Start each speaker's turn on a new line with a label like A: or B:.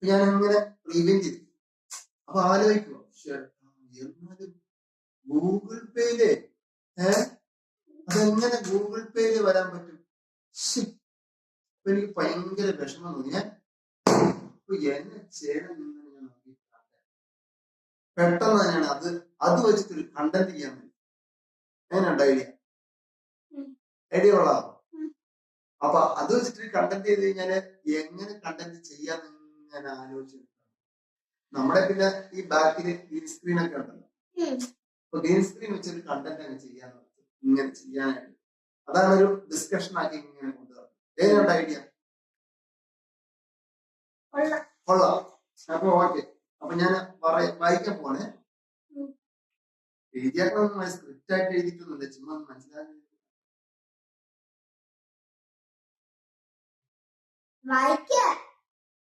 A: ഞാൻ അങ്ങനെ റീവൈൻഡ് ചെയ്തു. അപ്പൊ ആലോചിക്കുക, എന്നാലും ഗൂഗിൾ പേയില് അതെങ്ങനെ ഗൂഗിൾ പേയില് വരാൻ പറ്റും? അപ്പൊ എനിക്ക് ഭയങ്കര വിഷമം തോന്നി. അപ്പൊ എന്നെ ചെയ്യണം എന്ന് ഞാൻ നോക്കി. പെട്ടെന്ന് തന്നെയാണ് അത് വെച്ചിട്ടൊരു കണ്ടന്റ് ചെയ്യാൻ പറ്റും. എങ്ങനെയുണ്ട് ഐഡിയ ഉള്ളതാ? അപ്പൊ അത് വെച്ചിട്ട് കണ്ടന്റ് ചെയ്ത് കഴിഞ്ഞാല് എങ്ങനെ കണ്ടന്റ് ചെയ്യാന്ന് ഞാൻ ആലോചിച്ചു. നമ്മുടെ പിന്നെ ഈ ബാക്കില് ഗ്രീൻ സ്ക്രീൻ ഒക്കെ ഉണ്ടല്ലോ. അപ്പൊ ഗ്രീൻ സ്ക്രീൻ വെച്ചൊരു കണ്ടന്റ് അങ്ങ് ചെയ്യാൻ ഇങ്ങനെ ചെയ്യാനായിട്ട് അതാണ് ഒരു ഡിസ്കഷൻ ആക്കി ഇങ്ങനെ കൊണ്ടുവരുന്നത്. ഏതുണ്ട് ഐഡിയ? കൊള്ളാം. അപ്പൊ ഓക്കെ. അപ്പൊ ഞാൻ വായിക്കാൻ പോണേ. എഴുതിയാക്കളൊന്നും സ്ക്രിപ്റ്റ് ആയിട്ട് എഴുതിയിട്ടൊന്നുമില്ല, ചുമ്മാ മനസ്സിലാക്കി.